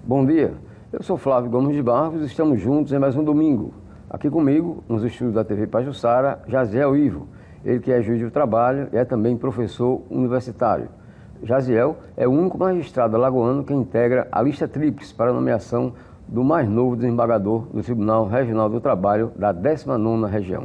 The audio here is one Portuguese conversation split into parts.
Bom dia, eu sou Flávio Gomes de Barros e estamos juntos em mais um domingo. Aqui comigo, nos estúdios da TV Pajuçara, Jaziel Ivo, ele que é juiz do trabalho e é também professor universitário. Jaziel é o único magistrado alagoano que integra a lista tríplice para a nomeação do mais novo desembargador do Tribunal Regional do Trabalho da 19ª região.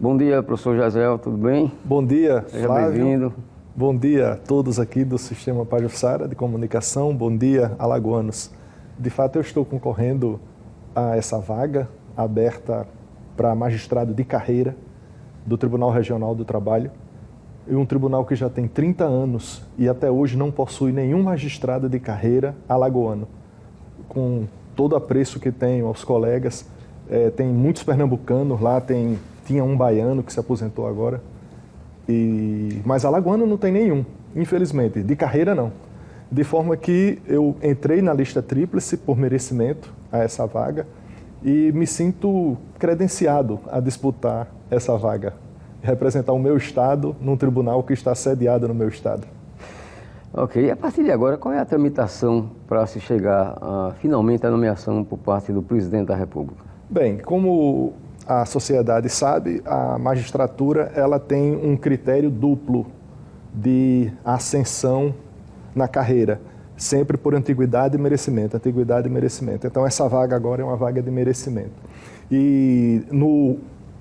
Bom dia, professor Jaziel, tudo bem? Bom dia, Seja Flávio. bem-vindo. Bom dia a todos aqui do Sistema Pajuçara de Comunicação. Bom dia, alagoanos. De fato, eu estou concorrendo a essa vaga aberta para magistrado de carreira do Tribunal Regional do Trabalho. E um tribunal que já tem 30 anos e até hoje não possui nenhum magistrado de carreira alagoano. Com todo o apreço que tenho aos colegas, tem muitos pernambucanos lá, tinha um baiano que se aposentou agora. Mas alagoano não tem nenhum, infelizmente, de carreira não. De forma que eu entrei na lista tríplice por merecimento a essa vaga e me sinto credenciado a disputar essa vaga, representar o meu estado num tribunal que está sediado no meu estado. Ok, e a partir de agora, qual é a tramitação para se chegar finalmente à nomeação por parte do presidente da República? Bem, como a sociedade sabe, a magistratura ela tem um critério duplo de ascensão na carreira, sempre por antiguidade e merecimento, antiguidade e merecimento. Então essa vaga agora é uma vaga de merecimento. E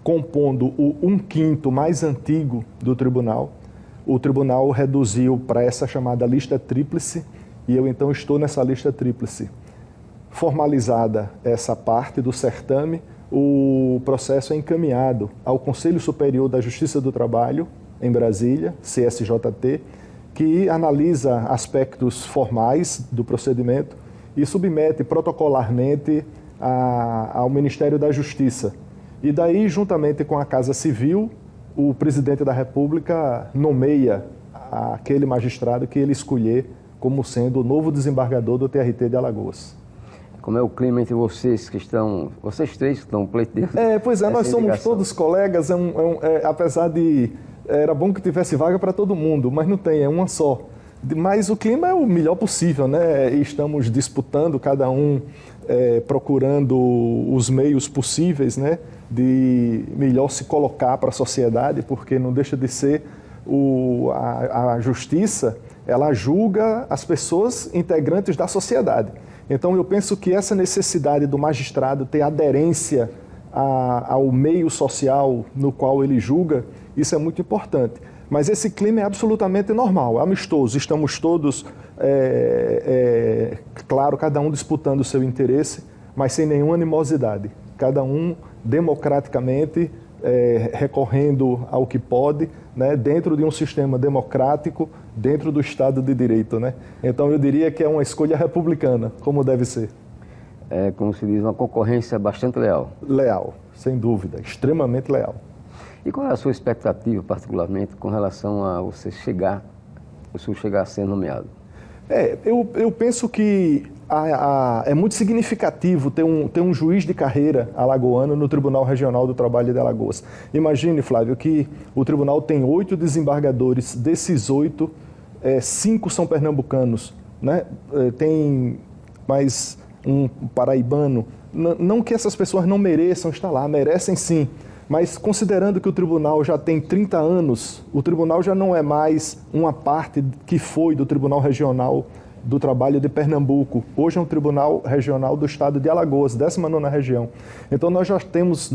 compondo o 1/5 mais antigo do tribunal, o tribunal reduziu para essa chamada lista tríplice e eu então estou nessa lista tríplice. Formalizada essa parte do certame, o processo é encaminhado ao Conselho Superior da Justiça do Trabalho, em Brasília, CSJT, que analisa aspectos formais do procedimento e submete protocolarmente ao Ministério da Justiça. E daí, juntamente com a Casa Civil, o presidente da República nomeia aquele magistrado que ele escolher como sendo o novo desembargador do TRT de Alagoas. Como é o clima entre vocês vocês três que estão pleiteando? Pois é, nós somos indicação? todos colegas, apesar de... Era bom que tivesse vaga para todo mundo, mas não tem, é uma só. Mas o clima é o melhor possível, né? E estamos disputando, cada um procurando os meios possíveis, né? De melhor se colocar para a sociedade, porque não deixa de ser a justiça, ela julga as pessoas integrantes da sociedade. Então eu penso que essa necessidade do magistrado ter aderência ao meio social no qual ele julga, isso é muito importante. Mas esse clima é absolutamente normal, amistoso. Estamos todos, claro, cada um disputando o seu interesse, mas sem nenhuma animosidade. Cada um democraticamente recorrendo ao que pode, né, dentro de um sistema democrático, dentro do Estado de Direito, né? Então eu diria que é uma escolha republicana, como deve ser. É, como se diz, uma concorrência bastante leal. Leal, sem dúvida, extremamente leal. E qual é a sua expectativa, particularmente, com relação a o senhor chegar a ser nomeado? Eu penso que é muito significativo ter um juiz de carreira alagoano no Tribunal Regional do Trabalho de Alagoas. Imagine, Flávio, que o tribunal tem 8 desembargadores, desses 8, 5 são pernambucanos, né? Tem mais um paraibano. Não que essas pessoas não mereçam estar lá, merecem sim, mas considerando que o tribunal já tem 30 anos, o tribunal já não é mais uma parte que foi do Tribunal Regional do Trabalho de Pernambuco. Hoje é um Tribunal Regional do Estado de Alagoas, 19ª região. Então nós já temos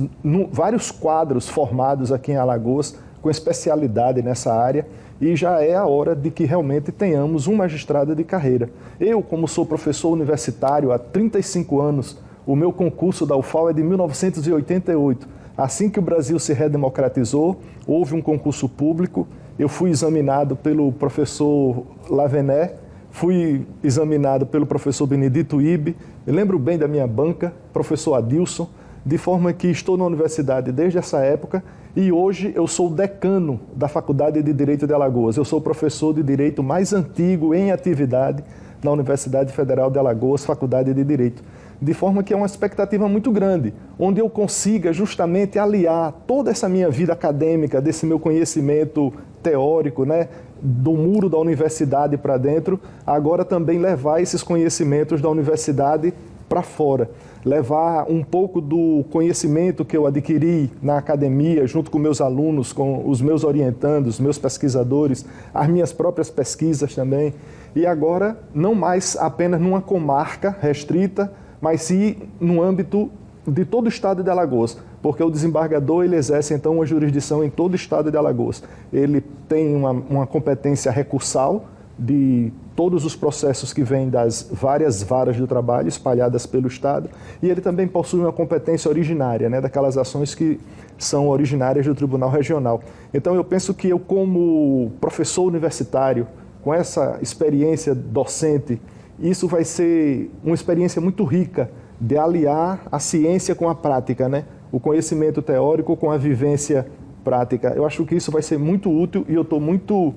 vários quadros formados aqui em Alagoas com especialidade nessa área e já é a hora de que realmente tenhamos um magistrado de carreira. Eu, como sou professor universitário há 35 anos, o meu concurso da UFAL é de 1988. Assim que o Brasil se redemocratizou, houve um concurso público, eu fui examinado pelo professor Lavené, fui examinado pelo professor Benedito Ibe, me lembro bem da minha banca, professor Adilson, de forma que estou na universidade desde essa época e hoje eu sou decano da Faculdade de Direito de Alagoas. Eu sou o professor de Direito mais antigo em atividade na Universidade Federal de Alagoas, Faculdade de Direito. de forma que é uma expectativa muito grande, onde eu consiga justamente aliar toda essa minha vida acadêmica, desse meu conhecimento teórico, né, do muro da universidade para dentro, agora também levar esses conhecimentos da universidade para fora. Levar um pouco do conhecimento que eu adquiri na academia, junto com meus alunos, com os meus orientandos, meus pesquisadores, as minhas próprias pesquisas também. E agora, não mais apenas numa comarca restrita, mas sim no âmbito de todo o estado de Alagoas, porque o desembargador ele exerce então uma jurisdição em todo o estado de Alagoas. Ele tem uma competência recursal de todos os processos que vêm das várias varas do trabalho espalhadas pelo estado, e ele também possui uma competência originária, né, daquelas ações que são originárias do Tribunal Regional. Então eu penso que eu, como professor universitário, com essa experiência docente, isso vai ser uma experiência muito rica de aliar a ciência com a prática, né? O conhecimento teórico com a vivência prática. Eu acho que isso vai ser muito útil e eu estou muito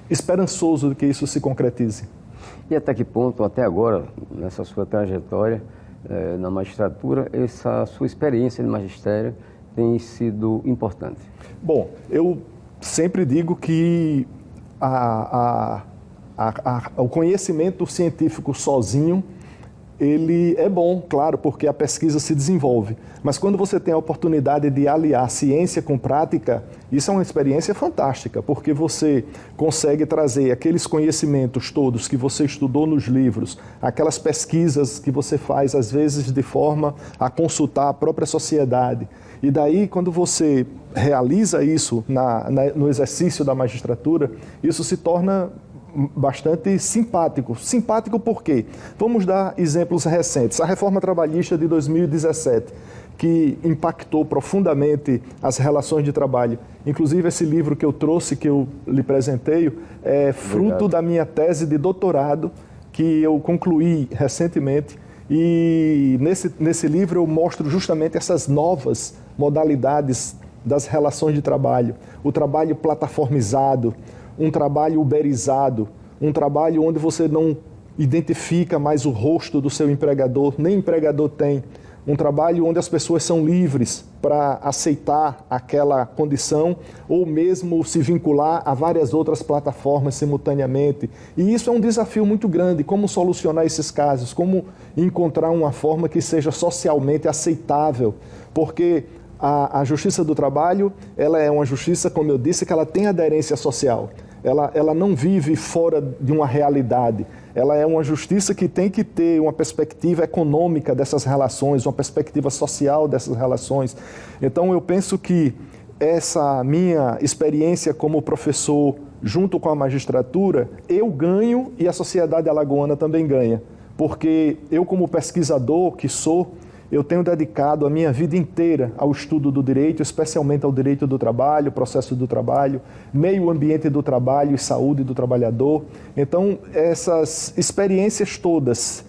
esperançoso de que isso se concretize. E até que ponto, até agora, nessa sua trajetória na magistratura, essa sua experiência de magistério tem sido importante? Bom, eu sempre digo que o conhecimento científico sozinho, ele é bom, claro, porque a pesquisa se desenvolve. Mas quando você tem a oportunidade de aliar ciência com prática, isso é uma experiência fantástica, porque você consegue trazer aqueles conhecimentos todos que você estudou nos livros, aquelas pesquisas que você faz, às vezes, de forma a consultar a própria sociedade. E daí, quando você realiza isso no exercício da magistratura, isso se torna bastante simpático. Simpático por quê? Vamos dar exemplos recentes. A reforma trabalhista de 2017, que impactou profundamente as relações de trabalho. Inclusive, esse livro que eu trouxe, que eu lhe presenteio, é fruto da minha tese de doutorado, que eu concluí recentemente. E nesse livro eu mostro justamente essas novas modalidades das relações de trabalho. O trabalho plataformizado, um trabalho uberizado, um trabalho onde você não identifica mais o rosto do seu empregador, nem empregador tem. Um trabalho onde as pessoas são livres para aceitar aquela condição ou mesmo se vincular a várias outras plataformas simultaneamente. E isso é um desafio muito grande, como solucionar esses casos, como encontrar uma forma que seja socialmente aceitável, porque a justiça do trabalho, ela é uma justiça, como eu disse, que ela tem aderência social. Ela não vive fora de uma realidade. Ela é uma justiça que tem que ter uma perspectiva econômica dessas relações, uma perspectiva social dessas relações. Então, eu penso que essa minha experiência como professor, junto com a magistratura, eu ganho e a sociedade alagoana também ganha. Porque eu, como pesquisador que sou, eu tenho dedicado a minha vida inteira ao estudo do direito, especialmente ao direito do trabalho, processo do trabalho, meio ambiente do trabalho e saúde do trabalhador. Então, essas experiências todas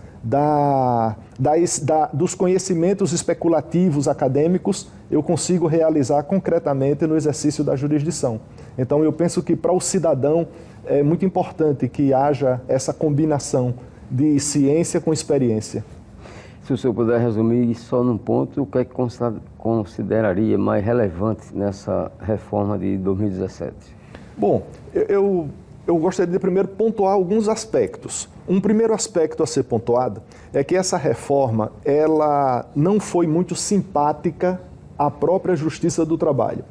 dos conhecimentos especulativos acadêmicos, eu consigo realizar concretamente no exercício da jurisdição. Então, eu penso que para o cidadão é muito importante que haja essa combinação de ciência com experiência. Se o senhor puder resumir só num ponto, o que é que consideraria mais relevante nessa reforma de 2017? Bom, eu gostaria de primeiro pontuar alguns aspectos. Um primeiro aspecto a ser pontuado é que essa reforma ela não foi muito simpática à própria Justiça do Trabalho.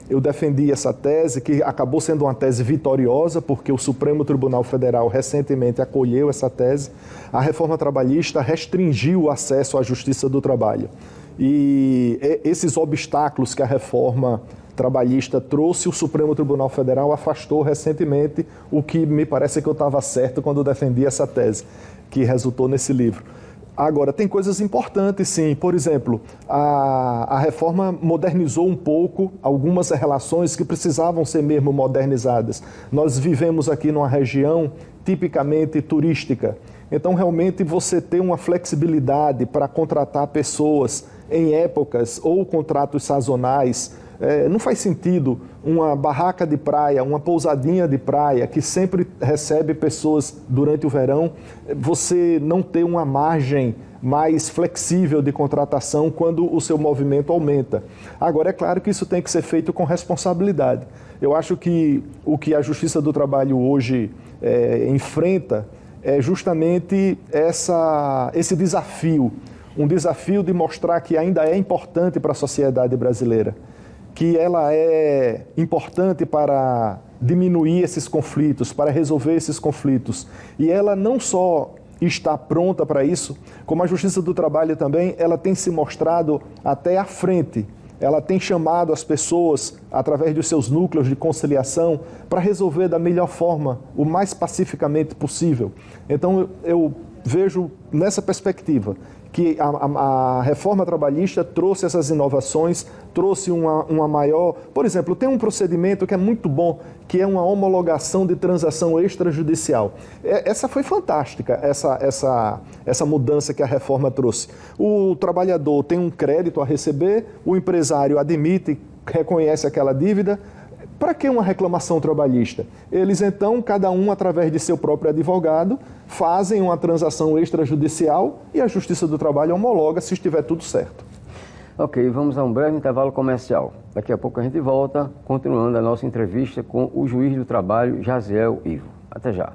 Eu defendi essa tese, que acabou sendo uma tese vitoriosa, porque o Supremo Tribunal Federal recentemente acolheu essa tese. A reforma trabalhista restringiu o acesso à Justiça do Trabalho. E esses obstáculos que a reforma trabalhista trouxe, o Supremo Tribunal Federal afastou recentemente, o que me parece que eu estava certo quando defendi essa tese, que resultou nesse livro. Agora, tem coisas importantes, sim. Por exemplo, a reforma modernizou um pouco algumas relações que precisavam ser mesmo modernizadas. Nós vivemos aqui numa região tipicamente turística. Então, realmente, você tem uma flexibilidade para contratar pessoas em épocas ou contratos sazonais, Não faz sentido uma barraca de praia, uma pousadinha de praia, que sempre recebe pessoas durante o verão, você não ter uma margem mais flexível de contratação quando o seu movimento aumenta. Agora, é claro que isso tem que ser feito com responsabilidade. Eu acho que o que a Justiça do Trabalho hoje enfrenta é justamente esse desafio, um desafio de mostrar que ainda é importante para a sociedade brasileira, que ela é importante para diminuir esses conflitos, para resolver esses conflitos. E ela não só está pronta para isso, como a Justiça do Trabalho também, ela tem se mostrado até à frente. Ela tem chamado as pessoas, através dos seus núcleos de conciliação, para resolver da melhor forma, o mais pacificamente possível. Então, eu vejo nessa perspectiva que a reforma trabalhista trouxe essas inovações, trouxe uma maior... Por exemplo, tem um procedimento que é muito bom, que é uma homologação de transação extrajudicial. Essa foi fantástica, essa mudança que a reforma trouxe. O trabalhador tem um crédito a receber, o empresário admite, reconhece aquela dívida. Para que uma reclamação trabalhista? Eles, então, cada um, através de seu próprio advogado, fazem uma transação extrajudicial e a Justiça do Trabalho homologa se estiver tudo certo. Ok, vamos a um breve intervalo comercial. Daqui a pouco a gente volta, continuando a nossa entrevista com o juiz do trabalho, Jaziel Ivo. Até já.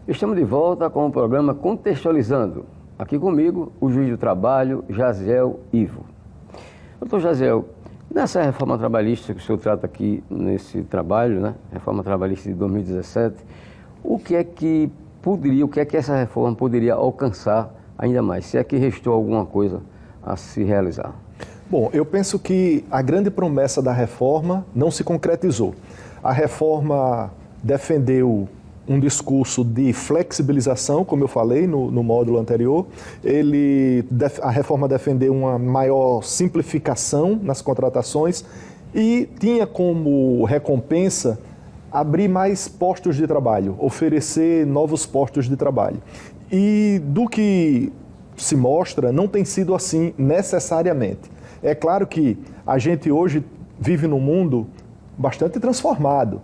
Estamos de volta com o programa Contextualizando. Aqui comigo, o juiz do trabalho, Jaziel Ivo. Doutor Jaziel, nessa reforma trabalhista que o senhor trata aqui nesse trabalho, né? Reforma trabalhista de 2017, o que é que essa reforma poderia alcançar ainda mais? Se é que restou alguma coisa a se realizar? Bom, eu penso que a grande promessa da reforma não se concretizou. A reforma defendeu um discurso de flexibilização, como eu falei no módulo anterior. A reforma defendeu uma maior simplificação nas contratações e tinha como recompensa abrir mais postos de trabalho, oferecer novos postos de trabalho. E do que se mostra, não tem sido assim necessariamente. É claro que a gente hoje vive num mundo bastante transformado.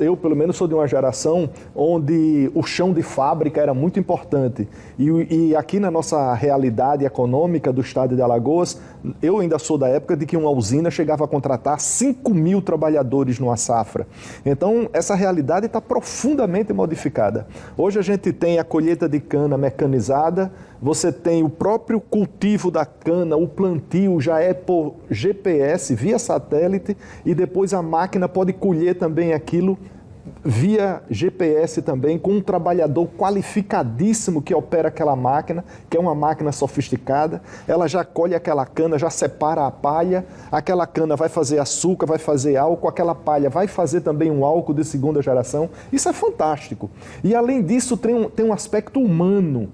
Eu pelo menos sou de uma geração onde o chão de fábrica era muito importante. E aqui na nossa realidade econômica do estado de Alagoas, eu ainda sou da época de que uma usina chegava a contratar 5.000 trabalhadores numa safra. Então, essa realidade está profundamente modificada. Hoje a gente tem a colheita de cana mecanizada, você tem o próprio cultivo da cana, o plantio já é por GPS, via satélite, e depois a máquina pode colher também aquilo via GPS também, com um trabalhador qualificadíssimo que opera aquela máquina, que é uma máquina sofisticada. Ela já colhe aquela cana, já separa a palha, aquela cana vai fazer açúcar, vai fazer álcool, aquela palha vai fazer também um álcool de segunda geração. Isso é fantástico. E além disso tem um aspecto humano.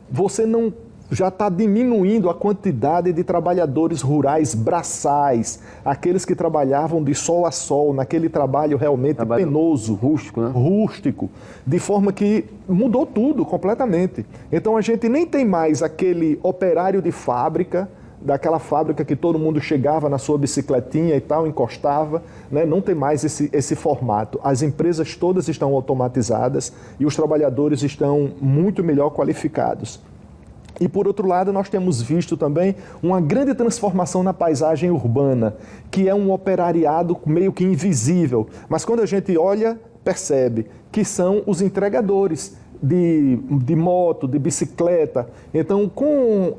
Você não já está diminuindo a quantidade de trabalhadores rurais braçais, aqueles que trabalhavam de sol a sol, naquele trabalho realmente penoso, rústico, né? Rústico, de forma que mudou tudo completamente. Então a gente nem tem mais aquele operário de fábrica, daquela fábrica que todo mundo chegava na sua bicicletinha e tal, encostava, né? Não tem mais esse formato. As empresas todas estão automatizadas e os trabalhadores estão muito melhor qualificados. E, por outro lado, nós temos visto também uma grande transformação na paisagem urbana, que é um operariado meio que invisível. Mas quando a gente olha, percebe que são os entregadores de moto, de bicicleta. Então, com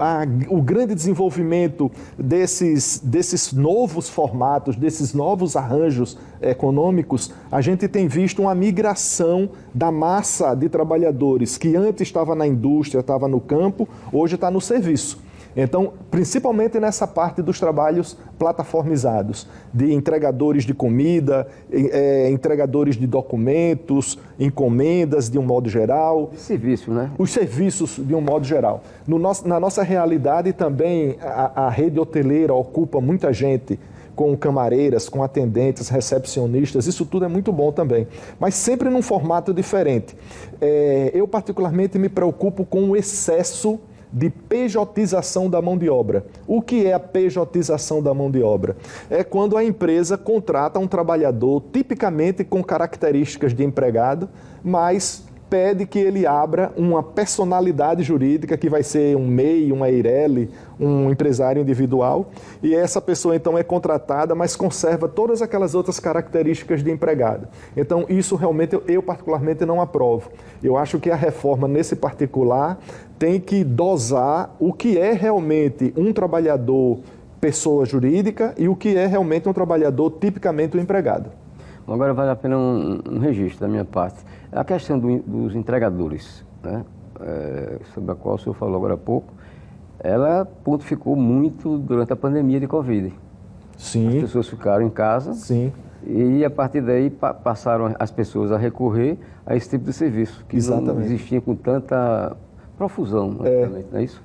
o grande desenvolvimento desses novos formatos, desses novos arranjos econômicos, a gente tem visto uma migração da massa de trabalhadores que antes estava na indústria, estava no campo, hoje está no serviço. Então, principalmente nessa parte dos trabalhos plataformizados, de entregadores de comida, entregadores de documentos, encomendas de um modo geral. Serviço, né? Os serviços de um modo geral. Na nossa realidade também, a rede hoteleira ocupa muita gente, com camareiras, com atendentes, recepcionistas, isso tudo é muito bom também, mas sempre num formato diferente. Eu particularmente me preocupo com o excesso de pejotização da mão de obra. O que é a pejotização da mão de obra? É quando a empresa contrata um trabalhador tipicamente com características de empregado, mas pede que ele abra uma personalidade jurídica, que vai ser um MEI, uma EIRELI, um empresário individual, e essa pessoa então é contratada, mas conserva todas aquelas outras características de empregado. Então isso realmente eu particularmente não aprovo. Eu acho que a reforma nesse particular tem que dosar o que é realmente um trabalhador pessoa jurídica e o que é realmente um trabalhador tipicamente um empregado. Agora vale a pena um registro da minha parte. A questão dos entregadores, né, sobre a qual o senhor falou agora há pouco, ela pontificou muito durante a pandemia de Covid. Sim. As pessoas ficaram em casa. Sim. E a partir daí passaram as pessoas a recorrer a esse tipo de serviço, que Exatamente. não existia com tanta profusão, não é isso?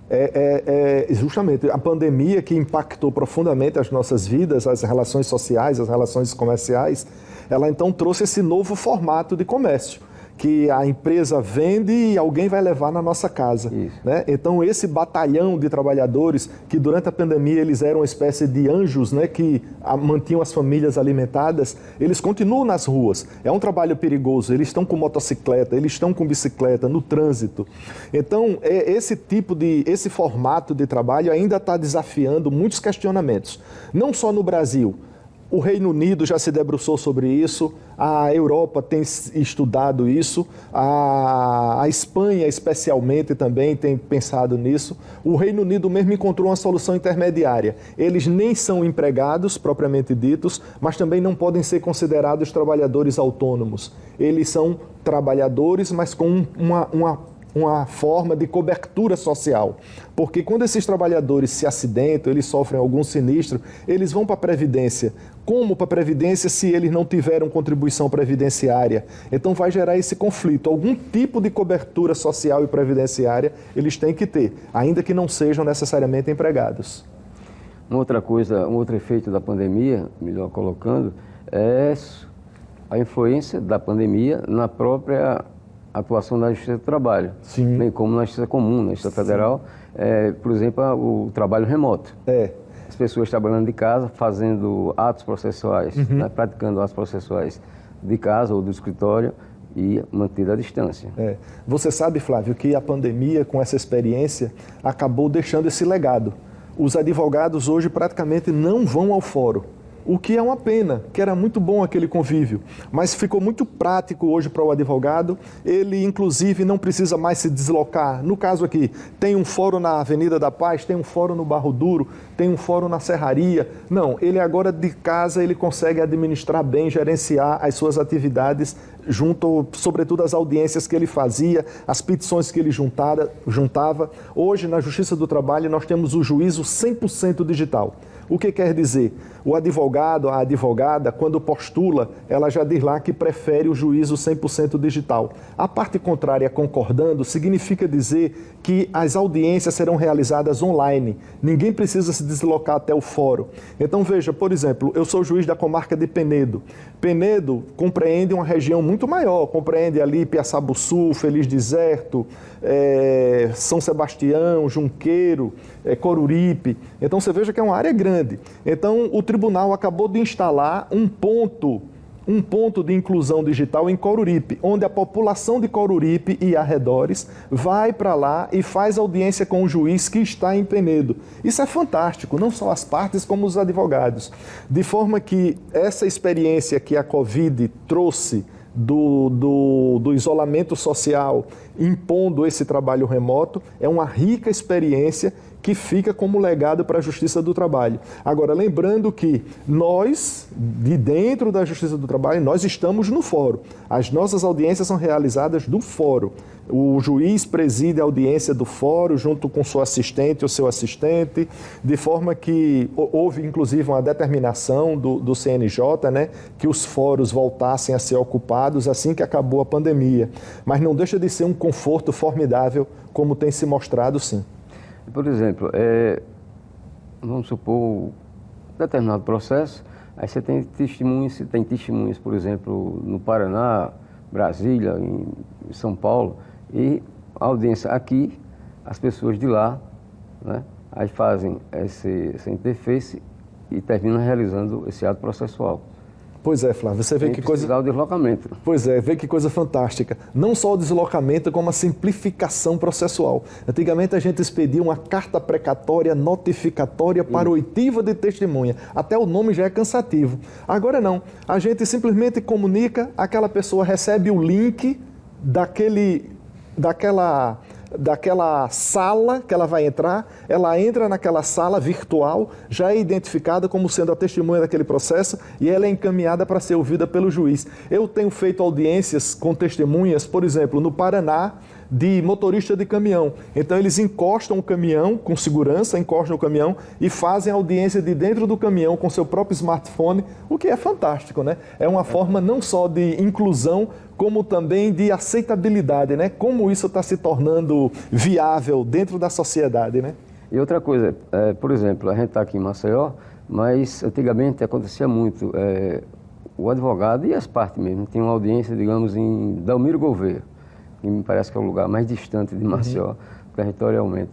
Justamente a pandemia que impactou profundamente as nossas vidas, as relações sociais, as relações comerciais, ela então trouxe esse novo formato de comércio, que a empresa vende e alguém vai levar na nossa casa. Né? Então esse batalhão de trabalhadores, que durante a pandemia eles eram uma espécie de anjos, né, que mantinham as famílias alimentadas, eles continuam nas ruas. É um trabalho perigoso, eles estão com motocicleta, eles estão com bicicleta, no trânsito. Então esse formato de trabalho ainda está desafiando muitos questionamentos, não só no Brasil. O Reino Unido já se debruçou sobre isso, a Europa tem estudado isso, a Espanha especialmente também tem pensado nisso. O Reino Unido mesmo encontrou uma solução intermediária. Eles nem são empregados, propriamente ditos, mas também não podem ser considerados trabalhadores autônomos. Eles são trabalhadores, mas com uma forma de cobertura social. Porque quando esses trabalhadores se acidentam, eles sofrem algum sinistro, eles vão para a Previdência. Como para a Previdência se eles não tiveram contribuição previdenciária? Então vai gerar esse conflito. Algum tipo de cobertura social e previdenciária eles têm que ter, ainda que não sejam necessariamente empregados. Uma outra coisa, um outro efeito da pandemia, melhor colocando, é a influência da pandemia na própria atuação da Justiça do Trabalho, Sim. bem como na Justiça Comum, na Justiça Federal, por exemplo, o trabalho remoto. As pessoas trabalhando de casa, fazendo atos processuais, né, praticando atos processuais de casa ou do escritório e mantida a distância. Você sabe, Flávio, que a pandemia, com essa experiência, acabou deixando esse legado. Os advogados hoje praticamente não vão ao fórum. O que é uma pena, que era muito bom aquele convívio, mas ficou muito prático hoje para o advogado, ele inclusive não precisa mais se deslocar. No caso aqui, tem um fórum na Avenida da Paz, tem um fórum no Barro Duro, tem um fórum na Serraria. Não, ele agora de casa ele consegue administrar bem, gerenciar as suas atividades junto, sobretudo, às audiências que ele fazia, as petições que ele juntava. Hoje, na Justiça do Trabalho, nós temos o juízo 100% digital. O que quer dizer? O advogado, a advogada, quando postula, ela já diz lá que prefere o juízo 100% digital. A parte contrária, concordando, significa dizer que as audiências serão realizadas online. Ninguém precisa se deslocar até o fórum. Então, veja, por exemplo, eu sou juiz da comarca de Penedo. Penedo compreende uma região muito maior, compreende ali Piaçabuçu, Feliz Deserto, São Sebastião, Junqueiro, Coruripe. Então, você veja que é uma área grande. Então, o tribunal acabou de instalar um ponto de inclusão digital em Coruripe, onde a população de Coruripe e arredores vai para lá e faz audiência com o juiz que está em Penedo. Isso é fantástico, não só as partes como os advogados. De forma que essa experiência que a Covid trouxe do isolamento social, impondo esse trabalho remoto, é uma rica experiência que fica como legado para a Justiça do Trabalho. Agora, lembrando que nós, de dentro da Justiça do Trabalho, nós estamos no fórum. As nossas audiências são realizadas do fórum. O juiz preside a audiência do fórum junto com sua assistente ou seu assistente, de forma que houve, inclusive, uma determinação do CNJ, né, que os fóruns voltassem a ser ocupados assim que acabou a pandemia. Mas não deixa de ser um conforto formidável, como tem se mostrado, sim. Por exemplo, vamos supor determinado processo, aí você tem testemunhas, por exemplo, no Paraná, Brasília, em São Paulo, e a audiência aqui, as pessoas de lá, né, aí fazem essa interface e terminam realizando esse ato processual. Pois é, Flávio, você vê que coisa... o deslocamento. Pois é, vê que coisa fantástica. Não só o deslocamento, como a simplificação processual. Antigamente a gente expedia uma carta precatória notificatória para oitiva de testemunha. Até o nome já é cansativo. Agora não, a gente simplesmente comunica, aquela pessoa recebe o link daquela sala que ela vai entrar, ela entra naquela sala virtual, já é identificada como sendo a testemunha daquele processo e ela é encaminhada para ser ouvida pelo juiz. Eu tenho feito audiências com testemunhas, por exemplo, no Paraná, de motorista de caminhão. Então eles encostam o caminhão com segurança, encostam o caminhão e fazem a audiência de dentro do caminhão com seu próprio smartphone, o que é fantástico, né? É uma forma não só de inclusão, como também de aceitabilidade, né? Como isso está se tornando viável dentro da sociedade, né? E outra coisa, por exemplo, a gente está aqui em Maceió, mas antigamente acontecia muito, o advogado e as partes mesmo, tinham uma audiência, digamos, em Dalmiro Gouveia, que me parece que é o lugar mais distante de Maceió, territorialmente.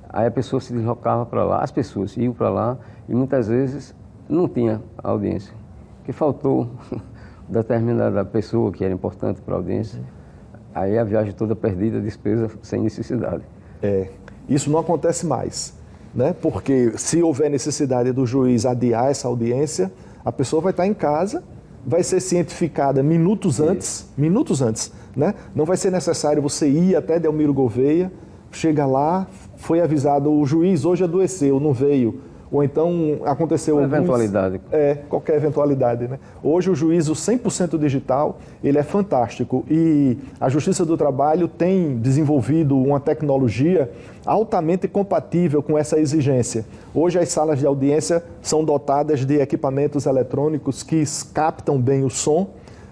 Aí a pessoa se deslocava para lá, as pessoas iam para lá e muitas vezes não tinha audiência, porque faltou determinada pessoa que era importante para a audiência, aí a viagem toda perdida, despesa sem necessidade. Isso não acontece mais, né? Porque se houver necessidade do juiz adiar essa audiência, a pessoa vai estar em casa, vai ser cientificada minutos antes, né? Não vai ser necessário você ir até Delmiro Gouveia, chega lá, foi avisado, o juiz hoje adoeceu, não veio. Ou então aconteceu alguma eventualidade. Qualquer eventualidade, né? Hoje o juízo 100% digital, ele é fantástico e a Justiça do Trabalho tem desenvolvido uma tecnologia altamente compatível com essa exigência. Hoje as salas de audiência são dotadas de equipamentos eletrônicos que captam bem o som,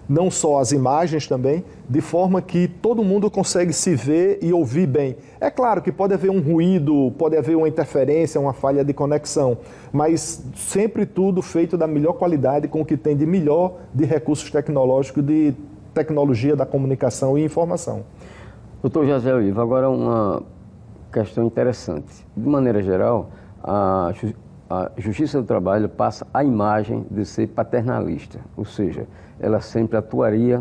não só as imagens também, de forma que todo mundo consegue se ver e ouvir bem. É claro que pode haver um ruído, pode haver uma interferência, uma falha de conexão, mas sempre tudo feito da melhor qualidade, com o que tem de melhor de recursos tecnológicos, de tecnologia da comunicação e informação. Doutor José Ivo, agora uma questão interessante. De maneira geral, a Justiça do Trabalho passa a imagem de ser paternalista, ou seja, ela sempre atuaria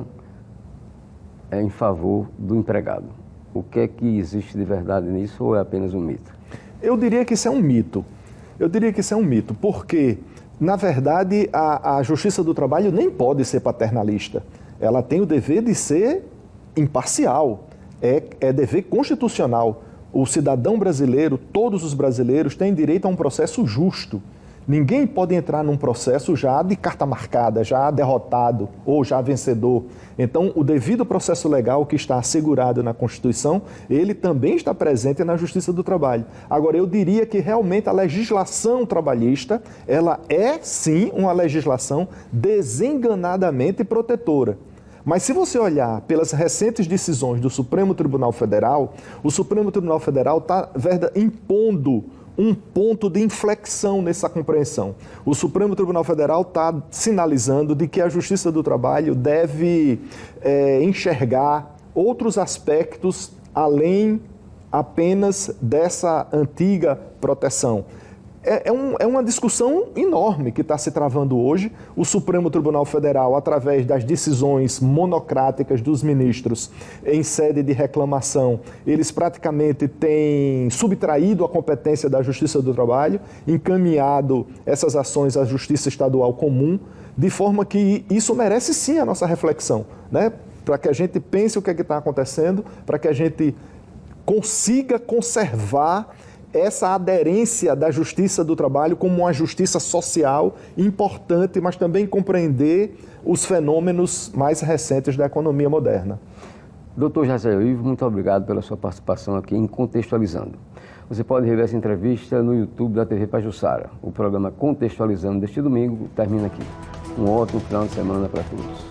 em favor do empregado. O que é que existe de verdade nisso ou é apenas um mito? Eu diria que isso é um mito. Porque, na verdade, a Justiça do Trabalho nem pode ser paternalista. Ela tem o dever de ser imparcial, é dever constitucional. O cidadão brasileiro, todos os brasileiros, têm direito a um processo justo. Ninguém pode entrar num processo já de carta marcada, já derrotado ou já vencedor. Então, o devido processo legal que está assegurado na Constituição, ele também está presente na Justiça do Trabalho. Agora, eu diria que realmente a legislação trabalhista, ela é sim uma legislação desenganadamente protetora. Mas se você olhar pelas recentes decisões do Supremo Tribunal Federal, o Supremo Tribunal Federal está impondo um ponto de inflexão nessa compreensão. O Supremo Tribunal Federal está sinalizando de que a Justiça do Trabalho deve enxergar outros aspectos além apenas dessa antiga proteção. É uma discussão enorme que está se travando hoje. O Supremo Tribunal Federal, através das decisões monocráticas dos ministros em sede de reclamação, eles praticamente têm subtraído a competência da Justiça do Trabalho, encaminhado essas ações à Justiça Estadual Comum, de forma que isso merece sim a nossa reflexão, né? Para que a gente pense o que é que está acontecendo, para que a gente consiga conservar essa aderência da Justiça do Trabalho como uma justiça social importante, mas também compreender os fenômenos mais recentes da economia moderna. Doutor José Ivo, muito obrigado pela sua participação aqui em Contextualizando. Você pode rever essa entrevista no YouTube da TV Pajuçara. O programa Contextualizando deste domingo termina aqui. Um ótimo final de semana para todos.